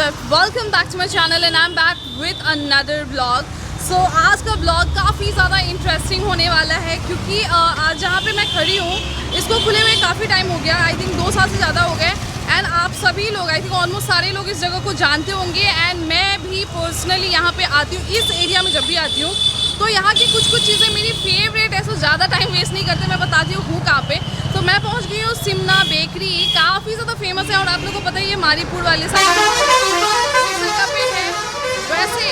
Welcome back to my channel and I am back with another blog. सो आज का blog काफ़ी ज़्यादा इंटरेस्टिंग होने वाला है क्योंकि आज जहाँ पे मैं खड़ी हूँ इसको खुले हुए काफ़ी टाइम हो गया, आई थिंक 2 साल से ज़्यादा हो गए। एंड आप सभी लोग, आई थिंक ऑलमोस्ट सारे लोग इस जगह को जानते होंगे। एंड मैं भी पर्सनली यहाँ पे आती हूँ, इस एरिया में जब भी आती हूँ तो यहाँ की कुछ चीज़ें मेरी फेवरेट है। सो ज़्यादा टाइम वेस्ट नहीं करते, मैं बताती हूँ कहाँ पे। तो मैं पहुँच गई हूँ सिमना बेकरी, काफ़ी ज़्यादा फेमस है और आप लोगों को पता ही है मारीपुर वाले साइड पे है। वैसे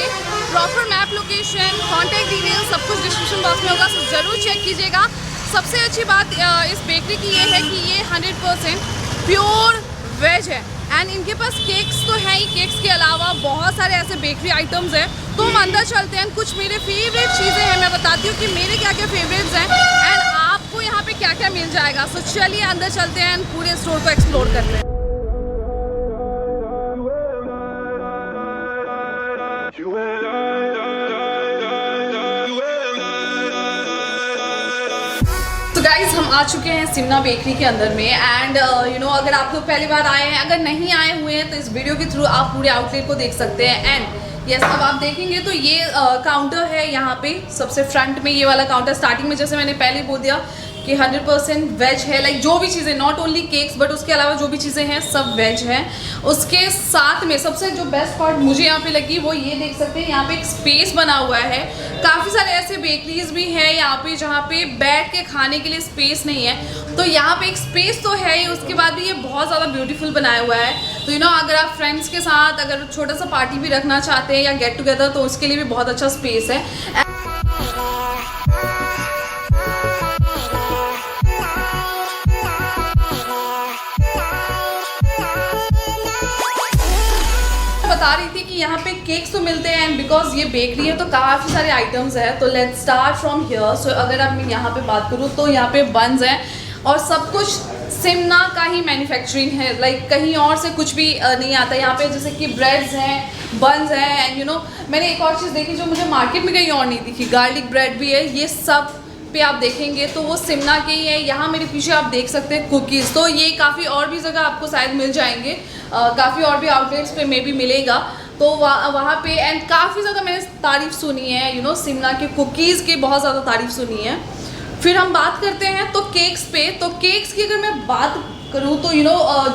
proper map, location, contact detail सब कुछ डिस्क्रिप्शन बॉक्स में होगा, तो ज़रूर चेक कीजिएगा। सबसे अच्छी बात इस बेकरी की ये है कि ये 100% प्योर वेज है। एंड इनके पास केक्स तो है ही, केक्स के अलावा बहुत सारे ऐसे बेकरी आइटम्स हैं। तो हम अंदर चलते हैं, कुछ मेरे फेवरेट चीज़ें हैं, मैं बताती हूँ कि मेरे क्या क्या फेवरेट्स हैं एंड आपको यहाँ पे क्या क्या मिल जाएगा। सो चलिए अंदर चलते हैं एंड पूरे स्टोर को एक्सप्लोर करते हैं। तो गाइज हम आ चुके हैं सिमना बेकरी के अंदर में। एंड अगर आप लोग पहली बार आए हैं, अगर नहीं आए हुए हैं तो इस वीडियो के थ्रू आप पूरे आउटलेट को देख सकते हैं। एंड यस, अब आप देखेंगे तो ये काउंटर है यहाँ पे सबसे फ्रंट में, ये वाला काउंटर। स्टार्टिंग में जैसे मैंने पहले बोल दिया कि 100% वेज है, लाइक जो भी चीज़ें, नॉट ओनली केक्स बट उसके अलावा जो भी चीज़ें हैं सब वेज हैं। उसके साथ में सबसे जो बेस्ट पार्ट मुझे यहाँ पे लगी वो ये देख सकते हैं, यहाँ पे एक स्पेस बना हुआ है। काफ़ी सारे ऐसे बेकरीज भी हैं यहाँ पे जहाँ पे बैठ के खाने के लिए स्पेस नहीं है, तो यहाँ पे एक स्पेस तो है ही, उसके बाद भी ये बहुत ज़्यादा ब्यूटीफुल बनाया हुआ है। तो अगर आप फ्रेंड्स के साथ अगर छोटा सा पार्टी भी रखना चाहते हैं या गेट टुगेदर, तो उसके लिए भी बहुत अच्छा स्पेस है। बता रही थी कि यहाँ पे केक्स तो मिलते हैं एंड बिकॉज ये बेकरी है तो काफ़ी सारे आइटम्स हैं। तो लेट्स स्टार्ट फ्रॉम हियर। सो अगर आप मैं यहाँ पे बात करूँ तो यहाँ पे बन्स हैं और सब कुछ सिमना का ही मैन्युफैक्चरिंग है, लाइक कहीं और से कुछ भी नहीं आता यहाँ पे। जैसे कि ब्रेड्स हैं, बन्स हैं एंड मैंने एक और चीज़ देखी जो मुझे मार्केट में कहीं और नहीं दिखी, गार्लिक ब्रेड भी है। ये सब पे आप देखेंगे तो वो सिमना के ही है। यहाँ मेरे पीछे आप देख सकते हैं कुकीज़, तो ये काफ़ी और भी जगह आपको शायद मिल जाएंगे, काफ़ी और भी आउटलेट्स पे में भी मिलेगा। तो वहाँ पे एंड काफ़ी ज़्यादा मैंने तारीफ़ सुनी है, सिमना के कुकीज़ की बहुत ज़्यादा तारीफ़ सुनी है। फिर हम बात करते हैं तो केक्स पे। तो केक्स की अगर मैं बात करूँ तो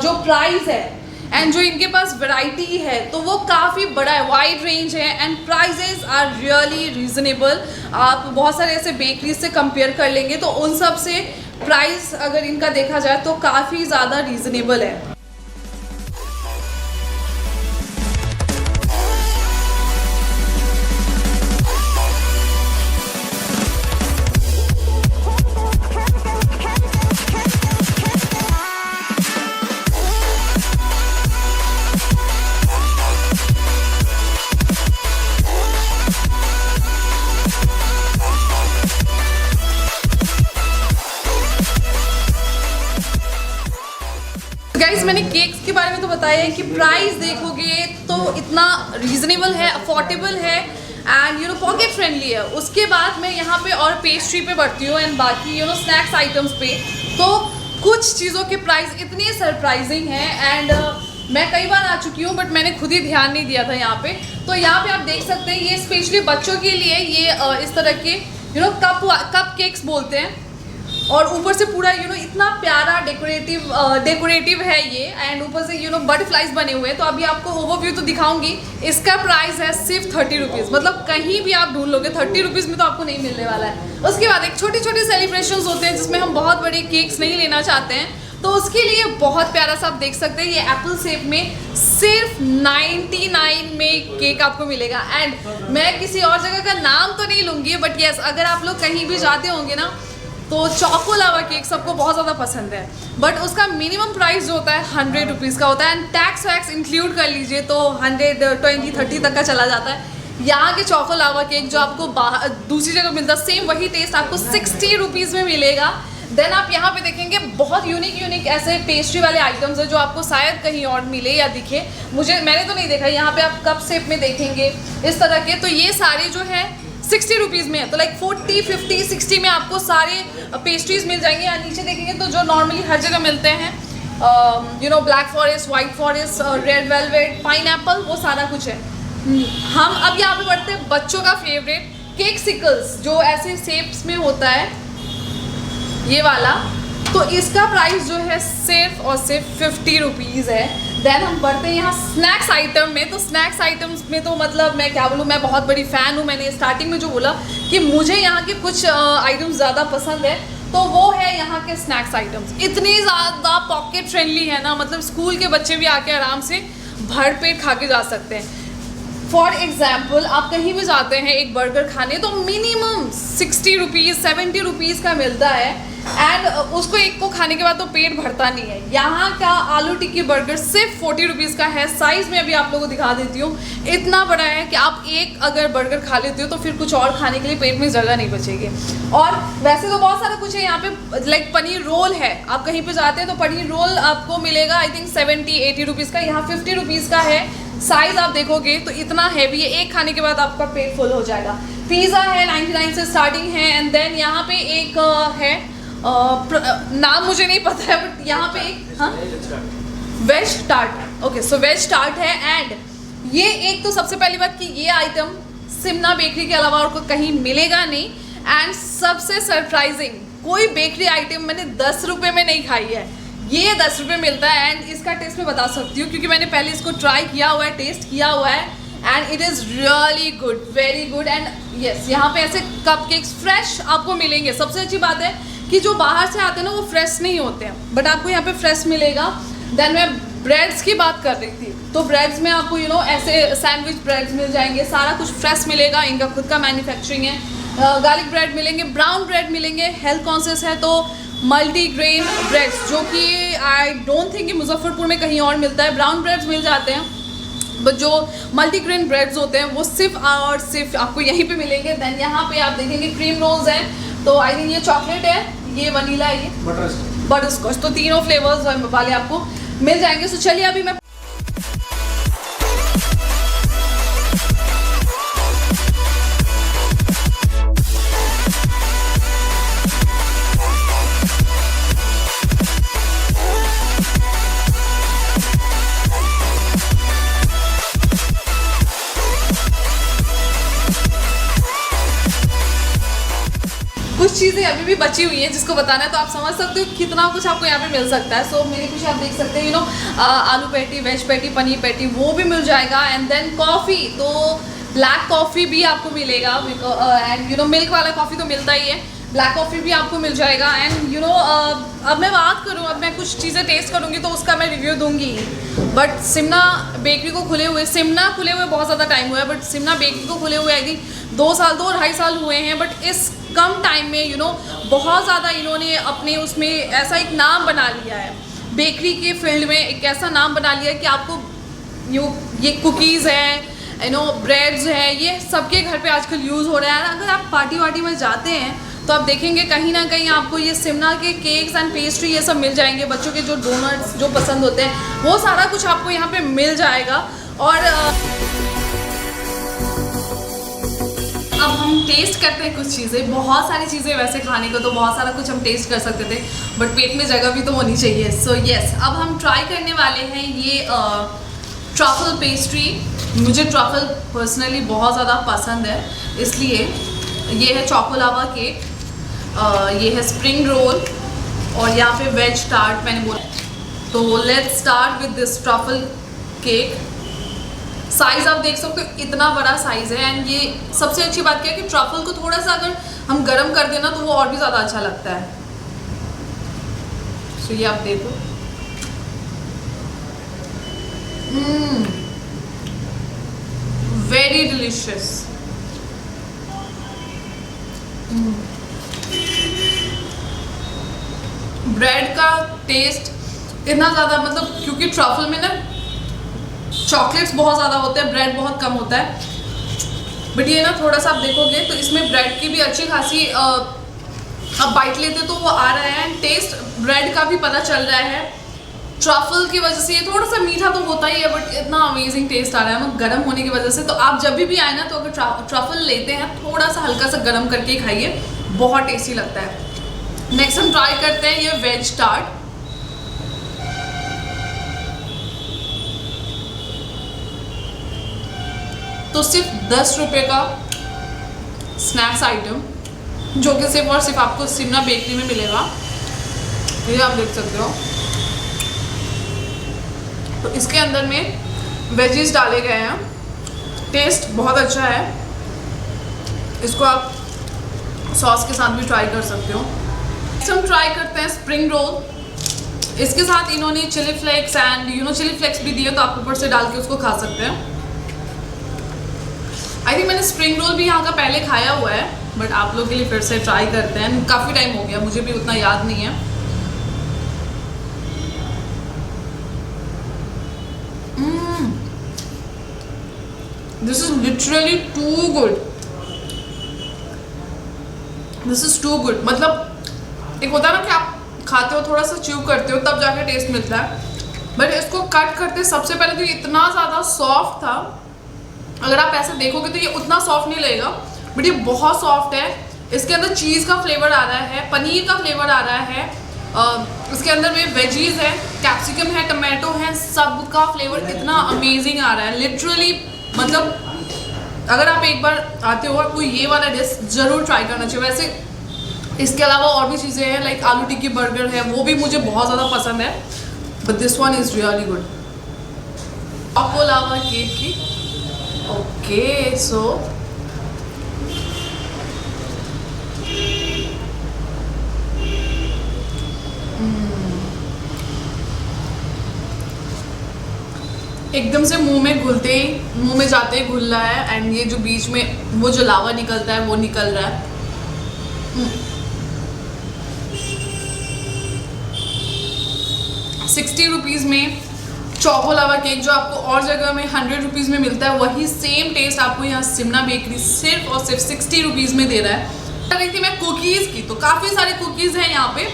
जो प्राइस है एंड जो इनके पास वैरायटी है तो वो काफ़ी बड़ा है, वाइड रेंज है and prices are really reasonable. आप बहुत सारे ऐसे बेकरीज से कंपेयर कर लेंगे तो उन सब से प्राइस अगर इनका देखा जाए तो काफ़ी ज़्यादा रीज़नेबल है। गाइस मैंने केक्स के बारे में तो बताया है कि प्राइस देखोगे तो इतना रीजनेबल है, अफोर्डेबल है एंड पॉकेट फ्रेंडली है। उसके बाद मैं यहाँ पे और पेस्ट्री पे बढ़ती हूँ एंड बाकी स्नैक्स आइटम्स पे। तो कुछ चीज़ों के प्राइस इतने सरप्राइजिंग हैं एंड मैं कई बार आ चुकी हूँ बट मैंने खुद ही ध्यान नहीं दिया था यहाँ पे। तो यहाँ पे आप देख सकते हैं ये स्पेशली बच्चों के लिए ये इस तरह के कप केक्स बोलते हैं और ऊपर से पूरा इतना प्यारा डेकोरेटिव है ये एंड ऊपर से बटरफ्लाइज बने हुए हैं। तो अभी आपको ओवरव्यू तो दिखाऊंगी। इसका प्राइस है सिर्फ 30 रुपीज़, मतलब कहीं भी आप ढूंढ लोगे 30 रुपीज़ में तो आपको नहीं मिलने वाला है। उसके बाद एक छोटे छोटे सेलिब्रेशंस होते हैं जिसमें हम बहुत बड़े केक्स नहीं लेना चाहते हैं, तो उसके लिए बहुत प्यारा सा आप देख सकते हैं, ये एप्पल शेप में सिर्फ 99 में केक आपको मिलेगा। एंड मैं किसी और जगह का नाम तो नहीं लूँगी बट यस, अगर आप लोग कहीं भी जाते होंगे ना तो चोको लावा केक सबको बहुत ज़्यादा पसंद है बट उसका मिनिमम प्राइस जो होता है 100 रुपीज़ का होता है एंड टैक्स वैक्स इंक्लूड कर लीजिए तो 120-30 तक का चला जाता है। यहाँ के चोको लावा केक जो आपको दूसरी जगह मिलता है सेम वही टेस्ट आपको 60 रुपीज़ में मिलेगा। देन आप यहाँ पे देखेंगे बहुत यूनिक ऐसे पेस्ट्री वाले आइटम्स हैं जो आपको शायद कहीं और मिले या दिखे, मैंने तो नहीं देखा। यहाँ पे आप कप शेप में देखेंगे इस तरह के, तो ये सारे जो है 60 रुपीज़ में है। तो लाइक 40, 50, 60 में आपको सारे पेस्ट्रीज मिल जाएंगे। या नीचे देखेंगे तो जो नॉर्मली हर जगह मिलते हैं black forest, white forest, red velvet, pineapple, वो सारा कुछ है। हम अब यहाँ पे बढ़ते हैं बच्चों का फेवरेट केक सिकल्स, जो ऐसे शेप्स में होता है, ये वाला। तो इसका प्राइस जो है सिर्फ और सिर्फ 50 रुपीज़ है। देन हम बढ़ते हैं यहाँ स्नैक्स आइटम में। तो स्नैक्स आइटम्स में तो मतलब मैं क्या बोलूँ, मैं बहुत बड़ी फ़ैन हूँ। मैंने स्टार्टिंग में जो बोला कि मुझे यहाँ के कुछ आइटम्स ज़्यादा पसंद है, तो वो है यहाँ के स्नैक्स आइटम्स। इतनी ज़्यादा पॉकेट फ्रेंडली है ना, मतलब स्कूल के बच्चे भी आके आराम से भर पेट खा के जा सकते हैं। फॉर एग्जाम्पल, आप कहीं भी जाते हैं एक बर्गर खाने, तो मिनिमम 60 रुपीज़ 70 रुपीज़ का मिलता है, एंड उसको एक को खाने के बाद तो पेट भरता नहीं है। यहाँ का आलू टिक्की बर्गर सिर्फ 40 रुपीज़ का है। साइज़ में अभी आप लोगों को दिखा देती हूँ, इतना बड़ा है कि आप एक अगर बर्गर खा लेते हो तो फिर कुछ और खाने के लिए पेट में जगह नहीं बचेगी। और वैसे तो बहुत सारा कुछ है यहाँ पे, लाइक पनीर रोल है। आप कहीं पे जाते हैं तो पनीर रोल आपको मिलेगा आई थिंक 70-80 रुपीज़ का, यहाँ 50 रुपीज़ का है। साइज़ आप देखोगे तो इतना हैवी है, एक खाने के बाद आपका पेट फुल हो जाएगा। पिज़्ज़ा है 99 से स्टार्टिंग है। एंड देन यहाँ पे एक है, नाम मुझे नहीं पता है, बट यहाँ पे एक, हाँ, वेज टार्ट। ओके, सो वेज टार्ट है। एंड ये एक तो सबसे पहली बात कि ये आइटम सिमना बेकरी के अलावा और कहीं मिलेगा नहीं। एंड सबसे सरप्राइजिंग, कोई बेकरी आइटम मैंने 10 रुपये में नहीं खाई है, ये 10 रुपये मिलता है। एंड इसका टेस्ट मैं बता सकती हूँ क्योंकि मैंने पहले इसको ट्राई किया हुआ है, टेस्ट किया हुआ है, and it is really good, very good. And yes, यहाँ पे ऐसे कपकेक्स फ्रेश आपको मिलेंगे। सबसे अच्छी बात है कि जो बाहर से आते हैं ना वो फ्रेश नहीं होते हैं, बट आपको यहाँ पे फ्रेश मिलेगा। देन मैं ब्रेड्स की बात कर रही थी, तो ब्रेड्स में आपको ऐसे सैंडविच ब्रेड्स मिल जाएंगे, सारा कुछ फ्रेश मिलेगा, इनका खुद का मैन्युफैक्चरिंग है। गार्लिक ब्रेड मिलेंगे, ब्राउन ब्रेड मिलेंगे, हेल्थ कॉन्शियस है तो मल्टीग्रेन ब्रेड्स, जो कि आई डोंट थिंक कि मुजफ्फरपुर में कहीं और मिलता है। ब्राउन ब्रेड्स मिल जाते हैं, बट जो मल्टीग्रेन ब्रेड्स होते हैं वो सिर्फ और सिर्फ आपको यहीं पे मिलेंगे। देन यहाँ पे आप देखेंगे क्रीम रोल्स हैं, तो आई थिंक ये चॉकलेट है, ये वनीला है, ये बटर स्कॉच, तो तीनों फ्लेवर्स वाले आपको मिल जाएंगे। सो चलिए अभी मैं कुछ चीज़ें अभी भी बची हुई हैं जिसको बताना है, तो आप समझ सकते हो कितना कुछ आपको यहाँ पे मिल सकता है। सो मेरे कुछ आप देख सकते हैं, आलू patty, veg patty, paneer patty, वो भी मिल जाएगा। एंड देन कॉफ़ी, तो ब्लैक कॉफ़ी भी आपको मिलेगा, एंड मिल्क वाला कॉफ़ी तो मिलता ही है, ब्लैक कॉफ़ी भी आपको मिल जाएगा। एंड अब मैं बात करूँ, अब मैं कुछ चीज़ें टेस्ट करूँगी तो उसका मैं रिव्यू दूँगी। बट सिमना बेकरी को खुले हुए बहुत ज़्यादा टाइम हुआ है, बट सिमना बेकरी को खुले हुए आई थिंक 2-2.5 साल हुए हैं। बट इस कम टाइम में बहुत ज़्यादा इन्होंने अपने उसमें ऐसा एक नाम बना लिया है, बेकरी के फील्ड में एक ऐसा नाम बना लिया है कि आपको ये कुकीज़ हैं, ब्रेड्स हैं, ये सबके घर पे आजकल यूज़ हो रहा है। अगर आप पार्टी वार्टी में जाते हैं तो आप देखेंगे कहीं ना कहीं आपको ये सिमना के केक्स एंड पेस्ट्री ये सब मिल जाएंगे। बच्चों के जो डोनट्स जो पसंद होते हैं वो सारा कुछ आपको यहाँ पे मिल जाएगा। और अब हम टेस्ट करते हैं कुछ चीज़ें, बहुत सारी चीज़ें वैसे खाने को तो बहुत सारा कुछ हम टेस्ट कर सकते थे, बट पेट में जगह भी तो होनी चाहिए। सो यस, अब हम ट्राई करने वाले हैं ये ट्रफल पेस्ट्री। मुझे ट्रफल पर्सनली बहुत ज़्यादा पसंद है, इसलिए ये है चोकोलावा केक, ये है स्प्रिंग रोल, और यहाँ पे वेज टार्ट मैंने बोला। तो let's start with this truffle cake. Size आप देख सकते हो, इतना बड़ा साइज़ है। एंड ये सबसे अच्छी बात क्या है कि ट्रफल को थोड़ा सा अगर हम गर्म कर देना तो वो और भी ज़्यादा अच्छा लगता है। तो ये आप देखो, वेरी डिलीशियस। ब्रेड का टेस्ट इतना ज़्यादा, मतलब क्योंकि ट्रफल में ना चॉकलेट्स बहुत ज़्यादा होते हैं, ब्रेड बहुत कम होता है, बट ये ना थोड़ा सा आप देखोगे तो इसमें ब्रेड की भी अच्छी खासी आप बाइट लेते तो वो आ रहा है। टेस्ट ब्रेड का भी पता चल रहा है। ट्रफल की वजह से ये थोड़ा सा मीठा तो होता ही है, बट इतना अमेजिंग टेस्ट आ रहा है ना गर्म होने की वजह से। तो आप जब भी आए ना तो अगर ट्रफल लेते हैं थोड़ा सा हल्का सा गर्म करके खाइए, बहुत टेस्टी लगता है। नेक्स्ट हम ट्राई करते हैं ये वेज टार्ट। तो सिर्फ 10 रुपये का स्नैक्स आइटम, जो कि सिर्फ और सिर्फ आपको सिमना बेकरी में मिलेगा। ये आप देख सकते हो। तो इसके अंदर में वेजीज डाले गए हैं, टेस्ट बहुत अच्छा है। इसको आप सॉस के साथ भी ट्राई कर सकते हो। हम ट्राई करते हैं स्प्रिंग रोल। इसके साथ इन्होंने chilli flakes and chilli flakes भी दिए, तो आप ऊपर से डाल के उसको खा सकते हैं। आई थिंक मैंने स्प्रिंग रोल भी यहाँ का पहले खाया हुआ है, बट आप लोग के लिए फिर से ट्राई करते हैं। काफ़ी टाइम हो गया, मुझे भी उतना याद नहीं है। This is literally too good. This is too good. मतलब एक होता है ना कि आप खाते हो, थोड़ा सा च्यू करते हो, तब जाके टेस्ट मिलता है। बट इसको कट करते सबसे पहले तो ये इतना ज़्यादा सॉफ्ट था। अगर आप ऐसे देखोगे तो ये उतना सॉफ्ट नहीं लगेगा, बट ये बहुत सॉफ्ट है। इसके अंदर चीज़ का फ्लेवर आ रहा है, पनीर का फ्लेवर आ रहा है, इसके अंदर में वेजीज है, कैप्सिकम है, टमाटो है, सब का फ्लेवर इतना अमेजिंग आ रहा है लिटरली। मतलब अगर आप एक बार आते हो आपको ये वाला डिश ज़रूर ट्राई करना चाहिए। वैसे इसके अलावा और भी चीज़ें हैं, लाइक आलू टिक्की बर्गर है, वो भी मुझे बहुत ज़्यादा पसंद है, but this one is really good. Choco lava cake की ओके, सो एकदम से मुंह में घुलते ही, मुंह में जाते ही घुल रहा है। एंड ये जो बीच में वो जो लावा निकलता है वो निकल रहा है। 60 रुपीज़ में चॉको लावा केक, जो आपको और जगह में 100 रुपीज़ में मिलता है, वही सेम टेस्ट आपको यहाँ सिमना बेकरी सिर्फ और सिर्फ 60 रुपीज़ में दे रहा है। कर रही थी मैं कुकीज़ की, तो काफ़ी सारे कुकीज़ हैं यहाँ पे,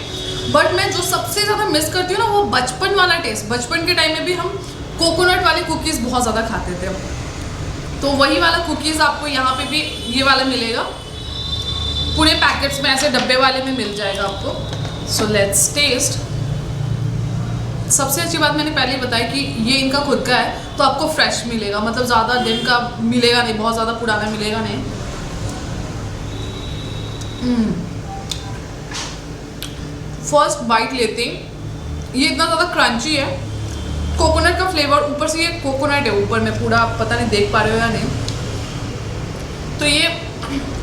बट मैं जो सबसे ज़्यादा मिस करती हूँ ना वो बचपन वाला टेस्ट। बचपन के टाइम में भी हम कोकोनट वाले कुकीज़ बहुत ज़्यादा खाते थे, तो वही वाला कुकीज़ आपको यहाँ पे भी ये वाला मिलेगा। पूरे पैकेट्स में ऐसे डब्बे वाले में मिल जाएगा आपको। So let's taste. सबसे अच्छी बात मैंने पहले ही बताई कि ये इनका खुद का है, तो आपको फ्रेश मिलेगा, मतलब ज़्यादा दिन का मिलेगा नहीं, बहुत ज़्यादा पुराना मिलेगा नहीं। फर्स्ट बाइट लेते ही ये इतना ज़्यादा क्रंची है, कोकोनट का फ्लेवर, ऊपर से ये कोकोनट है ऊपर में पूरा, आप पता नहीं देख पा रहे हो या नहीं। तो ये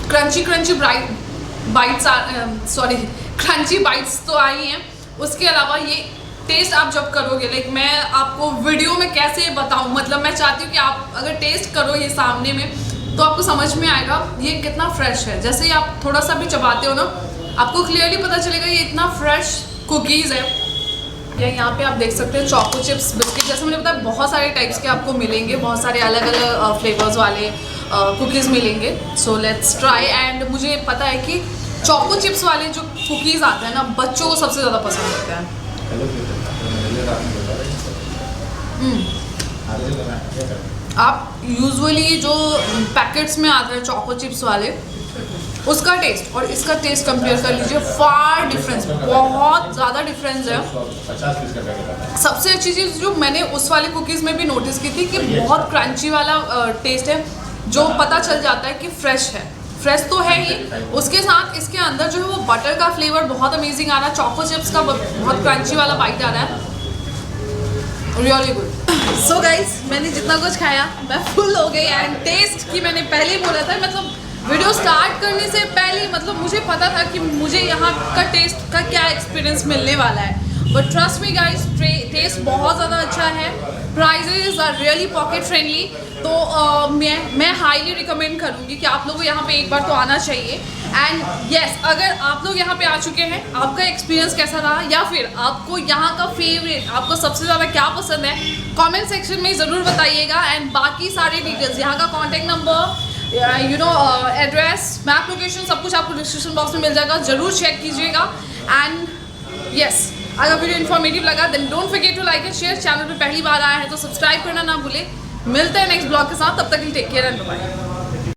crunchy crunchy bytes crunchy bytes तो आई हैं। उसके अलावा ये टेस्ट आप जब करोगे, लाइक मैं आपको वीडियो में कैसे बताऊं, मतलब मैं चाहती हूँ कि आप अगर टेस्ट करो ये सामने में, तो आपको समझ में आएगा ये कितना फ्रेश है। जैसे ही आप थोड़ा सा भी चबाते हो ना, आपको क्लियरली पता चलेगा ये इतना फ्रेश कुकीज़ है। या यहाँ पे आप देख सकते हैं चोको चिप्स बिस्किट, जैसे मैंने बताया बहुत सारे टाइप्स के आपको मिलेंगे, बहुत सारे अलग अलग फ्लेवर्स वाले कुकीज़ मिलेंगे। So let's try. एंड मुझे पता है कि चोको चिप्स वाले जो कुकीज़ आते हैं ना, बच्चों को सबसे ज़्यादा पसंद होते हैं। आप यूजुअली जो पैकेट्स में आते हैं चोको चिप्स वाले, उसका टेस्ट और इसका टेस्ट कंपेयर कर लीजिए, फार डिफरेंस, बहुत ज़्यादा डिफरेंस है। सबसे अच्छी चीज़ जो मैंने उस वाले कुकीज़ में भी नोटिस की थी कि बहुत क्रंची वाला टेस्ट है, जो पता चल जाता है कि फ्रेश है। फ्रेश तो है ही, उसके साथ इसके अंदर जो है वो बटर का फ्लेवर बहुत अमेजिंग आ रहा है, चोको चिप्स का बहुत क्रंची वाला बाइट आ रहा है, रियली गुड। सो गाइस, मैंने जितना कुछ खाया मैं फुल हो गई। एंड टेस्ट की मैंने पहले ही बोला था, मतलब वीडियो स्टार्ट करने से पहले मतलब मुझे पता था कि मुझे यहाँ का टेस्ट का क्या एक्सपीरियंस मिलने वाला है, but trust me guys, taste बहुत ज़्यादा अच्छा है। Prices are really pocket friendly, तो मैं हाईली रिकमेंड करूँगी कि आप लोगों को यहाँ पे एक बार तो आना चाहिए। एंड येस, अगर आप लोग यहाँ पे आ चुके हैं, आपका एक्सपीरियंस कैसा रहा, या फिर आपको यहाँ का फेवरेट, आपको सबसे ज़्यादा क्या पसंद है, कमेंट सेक्शन में ज़रूर बताइएगा। एंड बाकी सारे डिटेल्स, यहाँ का contact number, address, map location, सब कुछ आपको डिस्क्रिप्शन बॉक्स में मिल जाएगा, ज़रूर चेक कीजिएगा। एंड यस, अगर वीडियो इन्फॉर्मेटिव लगा then don't forget to like and share. Channel पे पहली बार आया है तो सब्सक्राइब करना ना भूले। मिलते हैं नेक्स्ट ब्लॉग के साथ, तब तक टेक केयर एंड बाय।